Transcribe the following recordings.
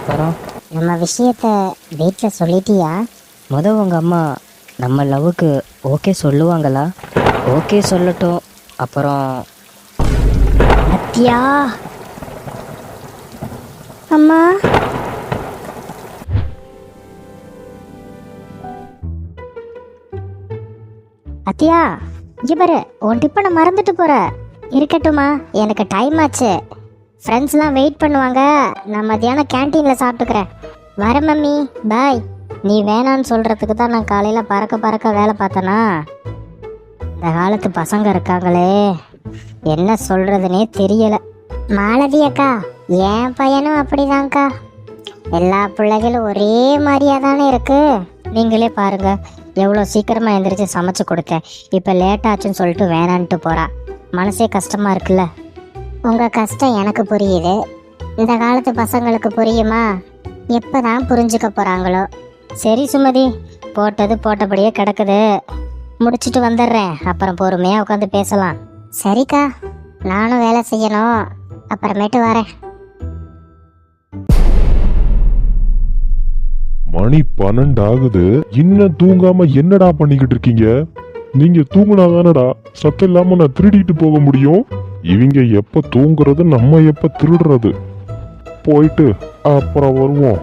அப்புறம் நம்ம விஷயத்த வீட்டில் சொல்லிட்டியா? உங்கள் அம்மா நம்ம லவ்வுக்கு ஓகே சொல்லுவாங்களா? ஓகே சொல்லட்டும். அப்புறம் அத்தியா அம்மா, அத்தியா இங்க பாரு, உன் டிப்பனை மறந்துட்டு போற. இருக்கட்டுமா, எனக்கு டைம் ஆச்சு. ஃப்ரெண்ட்ஸ்லாம் வெயிட் பண்ணுவாங்க. நான் மத்தியானம் கேன்டீனில் சாப்பிட்டுக்கிறேன். வர மம்மி, பாய். நீ வேணான்னு சொல்கிறதுக்கு தான் நான் காலையில் பறக்க பறக்க வேலை பார்த்தேனா? இந்த காலத்து பசங்க இருக்காங்களே, என்ன சொல்கிறதுனே தெரியலை. மாலதி அக்கா, என் பையனும் அப்படிதான்க்கா. எல்லா பிள்ளைகளும் ஒரே மாதிரியா தானே இருக்கு. நீங்களே பாருங்க, எவ்வளோ சீக்கிரமாக எழுந்திரிச்சு சமைச்சு கொடுத்தேன். இப்போ லேட்டாச்சுன்னு சொல்லிட்டு வேணான்ட்டு போகிறா. மனசே கஷ்டமாக இருக்குல்ல. உங்கள் கஷ்டம் எனக்கு புரியுது. இந்த காலத்து பசங்களுக்கு புரியுமா? எப்போ தான் புரிஞ்சுக்க போகிறாங்களோ. சரி சுமதி, போட்டது போட்டபடியே கிடக்குது. முடிச்சுட்டு வந்துடுறேன். அப்புறம் பொறுமையாக உட்காந்து பேசலாம். சரிக்கா, நானும் வேலை செய்யணும். அப்புறமேட்டு வரேன். மணி 12 ஆகுது. இன்னும் தூங்காம என்னடா பண்ணிக்கிட்டு இருக்கீங்க? நீங்க தூங்குனாதானடா சத்தம் இல்லாம நான் திருடிட்டு போக முடியும். இவங்க எப்ப தூங்குறது, நம்ம எப்ப திருடுறது? போயிட்டு அப்புறம் வருவோம்.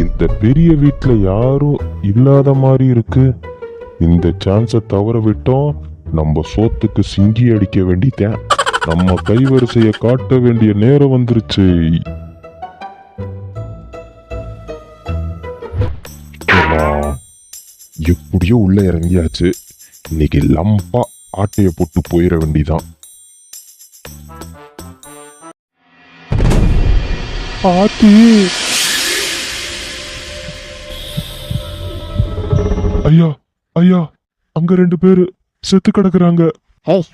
இந்த பெரிய வீட்டுல யாரும் இல்லாத மாதிரி இருக்கு. இந்த சான்ஸை தவற விட்டோம், நம்ம சோத்துக்கு சிங்கி அடிக்க வேண்டியதேன். நம்ம கைவரிசைய காட்ட வேண்டிய நேரம் வந்துருச்சு. எப்படியோ உள்ள இறங்கியாச்சு. இன்னைக்கு லம்பா ஆட்டைய போட்டு போயிட வேண்டிதான். பாத்தி, ஐயா ஐயா, அங்க 2 பேரு செத்து கிடக்குறாங்க. ஏய்,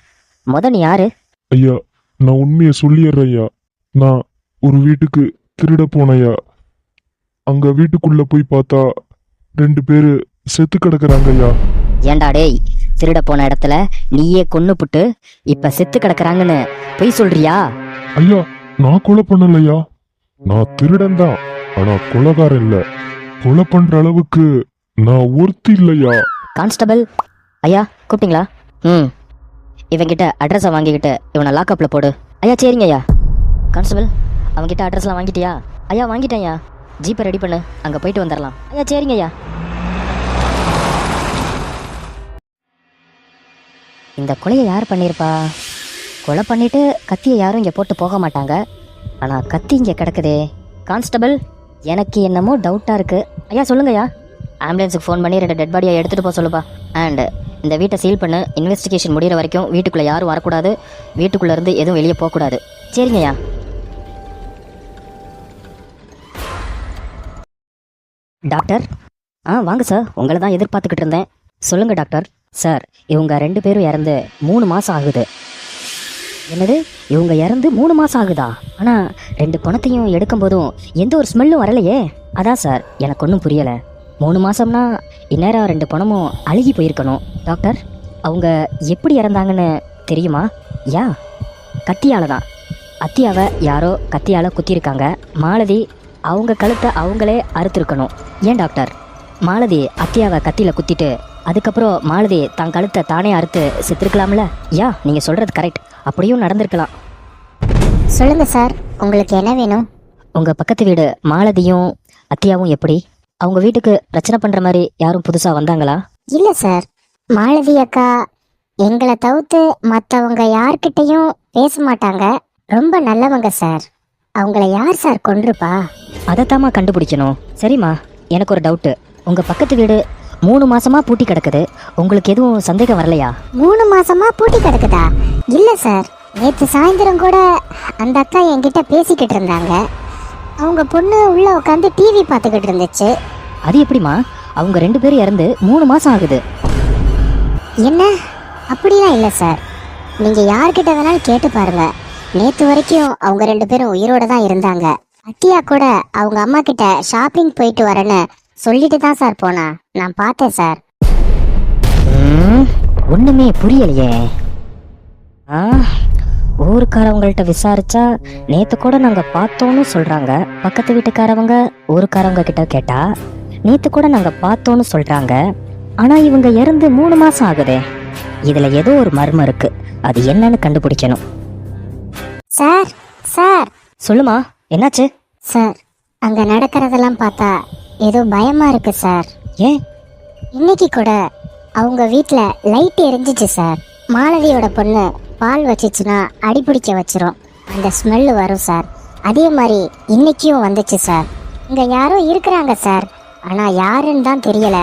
நீ யாரு? ஐயா, நான் உண்மையை சொல்லிடுறேன் ஐயா. நான் ஒரு வீட்டுக்கு திருட போனையா. அங்க வீட்டுக்குள்ள போய் பார்த்தா 2 பேரு செத்து கிடக்குறாங்க ஐயா. ஏண்டா டேய், திருட போன இடத்துல நீயே கொன்னு புட்டு இப்ப செத்து கிடக்குறாங்கன்னு பொய் சொல்றியா? ஐயா, நான் கொலை பண்ணலையா. நான் திருடன் தான், ஆனா கொலைகாரன் இல்ல. கொலை பண்ற அளவுக்கு நான் ஒருத்தி இல்லையா. கான்ஸ்டபிள் ஐயா, கூப்பிட்டீங்களா? இவங்கிட்ட அட்ரஸை வாங்கிக்கிட்டு இவனை லாக்அப்ல போடு. ஐயா சரிங்க ஐயா. கான்ஸ்டபிள், அவன்கிட்ட அட்ரஸ்லாம் வாங்கிட்டியா? ஐயா வாங்கிட்டேன் ஐயா. ஜீப்பை ரெடி பண்ணு, அங்கே போயிட்டு வந்துடலாம். ஐயா சரிங்க ஐயா. இந்த கொலையை யார் பண்ணியிருப்பா? கொலை பண்ணிட்டு கத்தியை யாரும் இங்கே போட்டு போக மாட்டாங்க. ஆனால் கத்தி இங்கே கிடக்குதே. கான்ஸ்டபிள், எனக்கு என்னமோ டவுட்டாக இருக்கு. ஐயா சொல்லுங்க ஐயா. ஆம்புலன்ஸுக்கு ஃபோன் பண்ணி 2 டெட் பாடியை எடுத்துகிட்டு போக சொல்லுப்பா. அண்ட் இந்த வீட்டை சீல் பண்ணு. இன்வெஸ்டிகேஷன் முடிகிற வரைக்கும் வீட்டுக்குள்ளே யாரும் வரக்கூடாது. வீட்டுக்குள்ளே இருந்து எதுவும் வெளியே போகக்கூடாது. சரிங்க ஐயா. டாக்டர், வாங்க சார். உங்களை தான் எதிர்பார்த்துக்கிட்டு இருந்தேன். சொல்லுங்கள் டாக்டர். சார், இவங்க 2 பேரும் இறந்து 3 மாதம் ஆகுது. என்னது, இவங்க இறந்து 3 மாதம் ஆகுதா? ஆனால் 2 பணத்தையும் எடுக்கும்போதும் எந்த ஒரு ஸ்மெல்லும் வரலையே. அதான் சார், எனக்கு ஒன்றும் புரியலை. 3 மாதம்னா இந்நேரம் 2 பணமும் அழுகி போயிருக்கணும். டாக்டர், அவங்க எப்படி இறந்தாங்கன்னு தெரியுமா? கத்தியால் தான். அத்தியாவை யாரோ கத்தியால் குத்திருக்காங்க. மாலதி அவங்க கழுத்தை அவங்களே அறுத்துருக்கணும். ஏன் டாக்டர், மாலதி அத்தியாவை கத்தியில் குத்திட்டு அதுக்கப்புறம் மாலதி தான் கழுத்தை தானே அறுத்து செத்துருக்கலாம்ல? நீங்கள் சொல்கிறது கரெக்ட். அப்படியும் நடந்திருக்கலாம். சொல்லுங்கள் சார், உங்களுக்கு என்ன வேணும்? உங்கள் பக்கத்து வீடு மாலதியும் அத்தியாவும் எப்படி? அவங்க வீட்டுக்கு பிரச்சனை பண்ணுற மாதிரி யாரும் புதுசாக வந்தாங்களா? இல்லை சார், மாலதி அக்கா எங்களை தவிர்த்து மற்றவங்க யார்கிட்டையும் பேச மாட்டாங்க. ரொம்ப நல்லவங்க சார். அவங்கள யார் சார் கொன்றுப்பா? அதைத்தாம்மா கண்டுபிடிக்கணும். சரிம்மா, எனக்கு ஒரு டவுட்டு. உங்கள் பக்கத்து வீடு 3 மாசமா பூட்டி கிடக்குது. உங்களுக்கு எதுவும் சந்தேகம் வரலையா? 3 மாசமா பூட்டி கிடக்குதா? இல்லை சார், நேற்று சாயந்தரம் கூட அந்த அக்கா என்கிட்ட பேசிக்கிட்டு இருந்தாங்க. அவங்க பொண்ணு உள்ள உட்காந்து டிவி பார்த்துக்கிட்டு இருந்துச்சு. அது எப்படிமா? அவங்க 2 பேரும் இறந்து 3 மாசம் ஆகுது. என்ன? அப்படிலாம் இல்லை சார். நீங்கள் யார்கிட்ட வேணாலும் கேட்டு பாருங்க. நேற்று வரைக்கும் அவங்க 2 பேரும் உயிரோட தான் இருந்தாங்க. அத்தியா கூட அவங்க அம்மா கிட்ட ஷாப்பிங் போயிட்டு வரேன்னு சொல்லிட்டு தான் சார் போனா. நான் பார்த்தேன் சார். ஒண்ணுமே புரியலையே. ஓ, ஊருக்காரவங்கள்ட்ட விசாரிச்சா நேத்து கூட நாங்க பார்த்தோன்னு சொல்றாங்க. பக்கத்து வீட்டுக்காரவங்க ஊருக்காரவங்க கிட்ட கேட்டா நேத்து கூட நாங்க பார்த்தோன்னு சொல்றாங்க. ஆனா இவங்க இறந்து 3 மாசம் ஆகுதே. இதுல ஏதோ ஒரு மர்மம் இருக்கு. அது என்னன்னு கண்டுபிடிக்கணும். சார் சார் சொல்லுமா, என்னாச்சு? சார், அங்க நடக்கிறதெல்லாம் பார்த்தா ஏதோ பயமா இருக்கு சார். ஏன்? இன்னைக்கு கூட அவங்க வீட்ல லைட் எரிஞ்சிச்சு சார். மாலதியோட பொண்ணு பால் வச்சிச்சுன்னா அடிப்பிடிக்க வச்சிரும், அந்த ஸ்மெல்லு வரும் சார். அதே மாதிரி இன்னைக்கும் வந்துச்சு சார். இங்க யாரோ இருக்கிறாங்க சார், ஆனா யாருன்னு தான் தெரியல.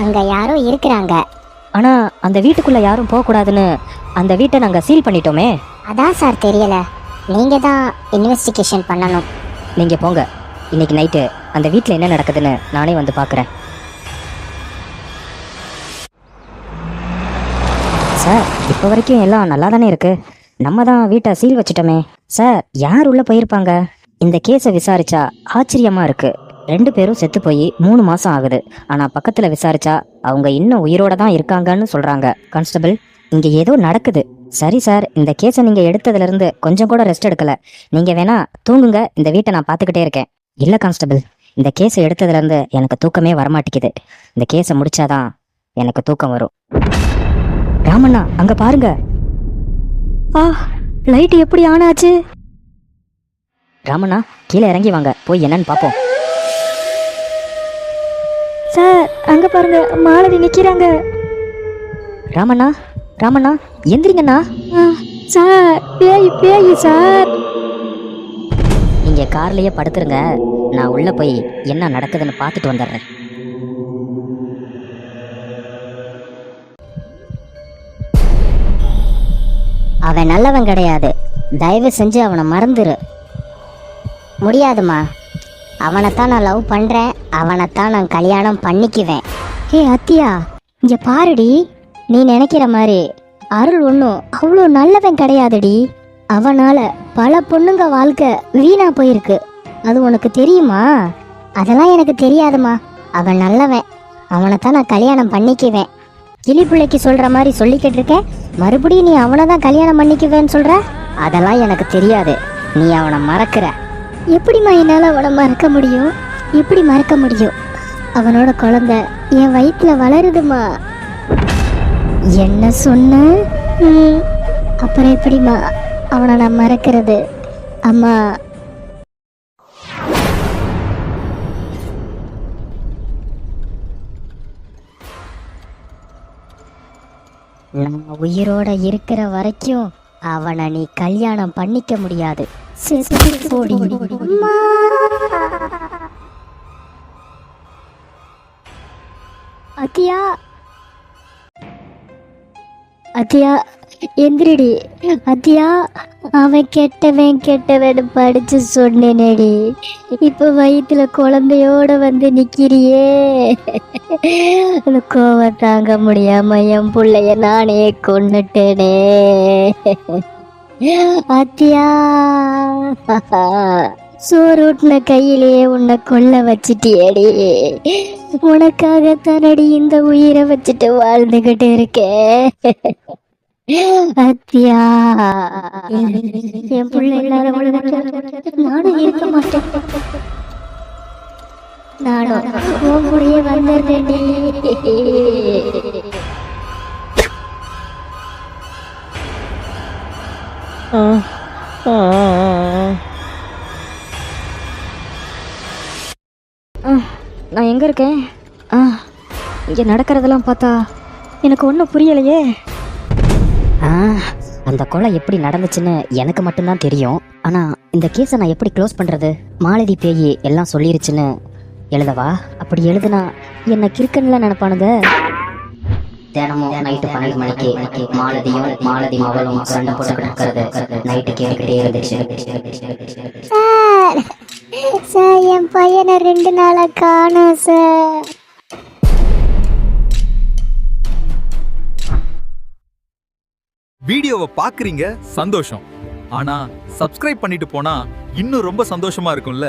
அங்க யாரோ இருக்கிறாங்க. ஆனா அந்த வீட்டுக்குள்ள யாரும் போக கூடாதுன்னு அந்த வீட்டை நாங்க சீல் பண்ணிட்டோமே. அதான் சார் தெரியல. நீங்க தான் இன்வெஸ்டிகேஷன் பண்ணணும். நீங்க போங்க. இன்னைக்கு நைட்டு அந்த வீட்ல என்ன நடக்குதுன்னு நானே வந்து பாக்குறேன். சார், இப்போ வரைக்கும் எல்லாம் நல்லா தானே இருக்கு. நம்ம தான் வீட்டை சீல் வச்சிட்டோமே. சார், யார் உள்ள போயிருப்பாங்க? இந்த கேஸை விசாரிச்சா ஆச்சரியமா இருக்கு. 2 பேரும் செத்து போய் 3 மாசம் ஆகுது. ஆனா பக்கத்துல விசாரிச்சா அவங்க இன்னும் உயிரோட தான் இருக்காங்கன்னு சொல்றாங்க. கான்ஸ்டபிள், இங்க ஏதோ நடக்குது. சரி சார், இந்த கேஸை நீங்க எடுத்ததுல இருந்து கொஞ்சம் கூட ரெஸ்ட் எடுக்கல. நீங்க வேணா தூங்குங்க, இந்த வீட்டை நான் பாத்துக்கிட்டே இருக்கேன். இல்ல கான்ஸ்டபிள், இந்த கேஸை எடுத்ததுல இருந்து எனக்கு தூக்கமே வரமாட்டேங்குது. இந்த கேஸை முடிச்சாதான் எனக்கு தூக்கம் வரும். ராமண்ணா, அங்க பாருங்க. லைட் எப்படி ஆன் ஆச்சு? ராமண்ணா, கீழே இறங்கி வாங்க, போய் என்னன்னு பாப்போம். சார், அங்க பாருங்க, மாலதி நிக்கிறாங்க. ராமண்ணா, ராமண்ணா, எந்திரிங்கண்ணா. சார், பேய் பேய் சார். நீங்க கார்லயே படுத்துருங்க, நான் உள்ள போய் என்ன நடக்குதுன்னு பார்த்துட்டு வந்துடுறேன். அவன் நல்லவன் கிடையாது, தயவு செஞ்சு அவனை மறந்துரு. முடியாதுமா, அவனைத்தான் நான் லவ் பண்றேன், அவனைத்தான் நான் கல்யாணம் பண்ணிக்குவேன். ஹே அத்தியா, இங்க பாருடி. நீ நினைக்கிற மாதிரி அருள் ஒன்றும் அவ்வளோ நல்லவன் கிடையாதுடி. அவனால பல பொண்ணுங்க வாழ்க்கை வீணா போயிருக்கு. அது உனக்கு தெரியுமா? அதெல்லாம் எனக்கு தெரியாதுமா. அவன் நல்லவன், அவனைத்தான் நான் கல்யாணம் பண்ணிக்குவேன். கிளி பிள்ளைக்கு சொல்ற மாதிரி சொல்லிக்கிட்டு இருக்கேன், மறுபடியும் நீ அவனை தான் கல்யாணம் பண்ணிக்குவேன்னு சொல்ற? அதெல்லாம் எனக்கு தெரியாது. நீ அவனை மறக்கிற. எப்படிம்மா என்னால் அவனை மறக்க முடியும்? எப்படி மறக்க முடியும்? அவனோட குழந்தை என் வயிற்றுல வளருதுமா. என்ன சொன்ன? அப்புறம் எப்படிம்மா அவனை நான் மறக்கிறது? அம்மா, நான் உயிரோட இருக்கிற வரைக்கும் அவனை நீ கல்யாணம் பண்ணிக்க முடியாது. அத்தியா, அத்தியா எந்திரிடி. அத்தியா, அவன் கெட்டவன் கெட்டவன் படிச்சு சொன்னேனேடி. இப்ப வயிற்றுல குழந்தையோட வந்து நிக்கிறியே. அந்த கோவம் தாங்க முடியாம என் பிள்ளைய நானே கொன்னுட்டேனே. அத்தியா, சோறுட்டின கையிலேயே உன்னை கொல்ல வச்சிட்டியேடி. உனக்காக தானடி இந்த உயிரை வச்சுட்டு வாழ்ந்துகிட்டு இருக்கேன். அத்தியா, என் பிள்ளை நானும் இருக்க மாட்டேன். நானும் உன் கூடயே வந்துடுறேன்டி. நான் எங்க இருக்கேன்? இங்க நடக்கிறதெல்லாம் பார்த்தா எனக்கு ஒன்றும் புரியலையே. அந்த கொலை எப்படி நடந்துச்சுன்னு எனக்கு மட்டும்தான் தெரியும். ஆனா இந்த கேஸை நான் எப்படி க்ளோஸ் பண்றது? மாலதி பேயி எல்லாம் சொல்லிருச்சுன்னு எழுதவா? அப்படி எழுதுனா என்ன கிறுக்கன்ல நினைப்பானுங்க. தினமும் நைட்டு 12 மணிக்கு மாலதியும் மாலதி மகளும் சண்டை போட்டு கிடக்கிறது நைட்டு கேட்டுக்கிட்டே இருந்துச்சு. சார், சார், என் பையனை 2 நாளா காணோம் சார். வீடியோவை பாக்குறீங்க, சந்தோஷம். ஆனா சப்ஸ்கிரைப் பண்ணிட்டு போனா இன்னும் ரொம்ப சந்தோஷமா இருக்கும்ல.